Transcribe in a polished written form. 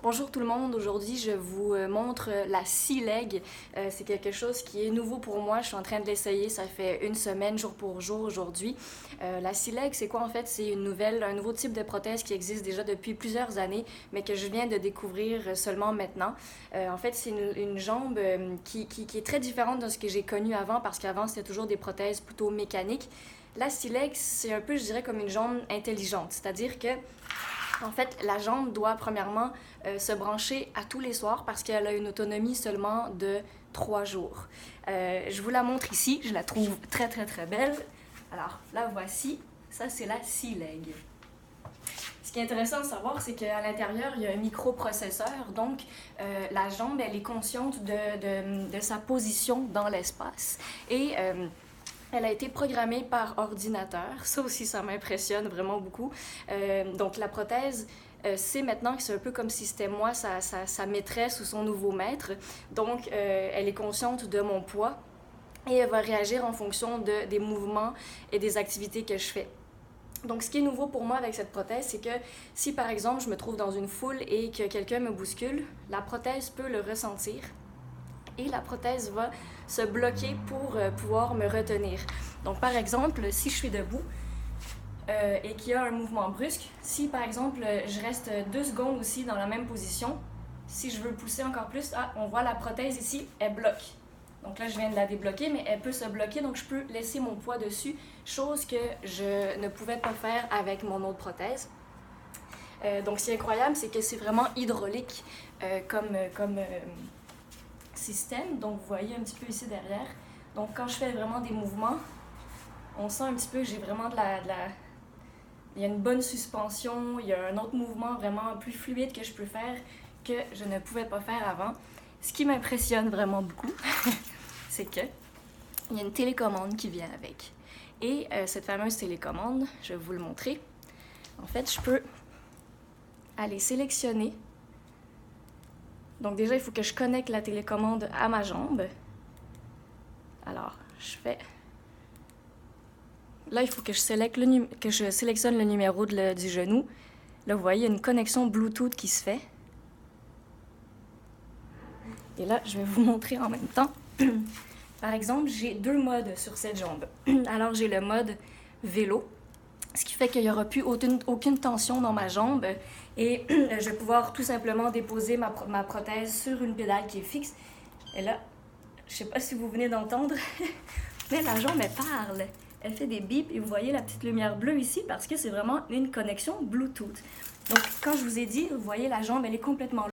Bonjour tout le monde, aujourd'hui je vous montre la Sea Leg. C'est quelque chose qui est nouveau pour moi, je suis en train de l'essayer, ça fait une semaine jour pour jour aujourd'hui. La Sea Leg, c'est quoi en fait? C'est un nouveau type de prothèse qui existe déjà depuis plusieurs années, mais que je viens de découvrir seulement maintenant. En fait, c'est une jambe qui est très différente de ce que j'ai connu avant, parce qu'avant c'était toujours des prothèses plutôt mécaniques. La Sea Leg, c'est un peu, je dirais, comme une jambe intelligente, c'est-à-dire que en fait, la jambe doit premièrement se brancher à tous les soirs parce qu'elle a une autonomie seulement de 3 jours. Je vous la montre ici, je la trouve très très très belle. Alors, la voici, ça c'est la Sea Leg. Ce qui est intéressant de savoir, c'est qu'à l'intérieur, il y a un microprocesseur, donc la jambe, elle est consciente de sa position dans l'espace. Et elle a été programmée par ordinateur. Ça aussi, ça m'impressionne vraiment beaucoup. Donc, la prothèse, c'est maintenant que c'est un peu comme si c'était moi, sa maîtresse ou son nouveau maître. Donc, elle est consciente de mon poids et elle va réagir en fonction des mouvements et des activités que je fais. Donc, ce qui est nouveau pour moi avec cette prothèse, c'est que si par exemple je me trouve dans une foule et que quelqu'un me bouscule, la prothèse peut le ressentir et la prothèse va se bloquer pour pouvoir me retenir. Donc par exemple, si je suis debout et qu'il y a un mouvement brusque, si par exemple je reste 2 secondes aussi dans la même position, si je veux pousser encore plus, on voit la prothèse ici, elle bloque. Donc là, je viens de la débloquer, mais elle peut se bloquer, donc je peux laisser mon poids dessus, chose que je ne pouvais pas faire avec mon autre prothèse. Donc ce qui est incroyable, c'est que c'est vraiment hydraulique comme système. Donc vous voyez un petit peu ici derrière. Donc quand je fais vraiment des mouvements, on sent un petit peu que j'ai vraiment il y a une bonne suspension, il y a un autre mouvement vraiment plus fluide que je peux faire que je ne pouvais pas faire avant. Ce qui m'impressionne vraiment beaucoup, c'est que il y a une télécommande qui vient avec. Et cette fameuse télécommande, je vais vous le montrer. En fait, je peux aller sélectionner. Donc déjà, il faut que je connecte la télécommande à ma jambe. Alors, je fais... Là, il faut que je sélectionne le numéro du genou. Là, vous voyez, il y a une connexion Bluetooth qui se fait. Et là, je vais vous montrer en même temps. Par exemple, j'ai 2 modes sur cette jambe. Alors, j'ai le mode vélo, ce qui fait qu'il n'y aura plus aucune tension dans ma jambe et je vais pouvoir tout simplement déposer ma prothèse sur une pédale qui est fixe. Et là, je ne sais pas si vous venez d'entendre, mais la jambe, elle parle. Elle fait des bips et vous voyez la petite lumière bleue ici parce que c'est vraiment une connexion Bluetooth. Donc, quand je vous ai dit, vous voyez, la jambe, elle est complètement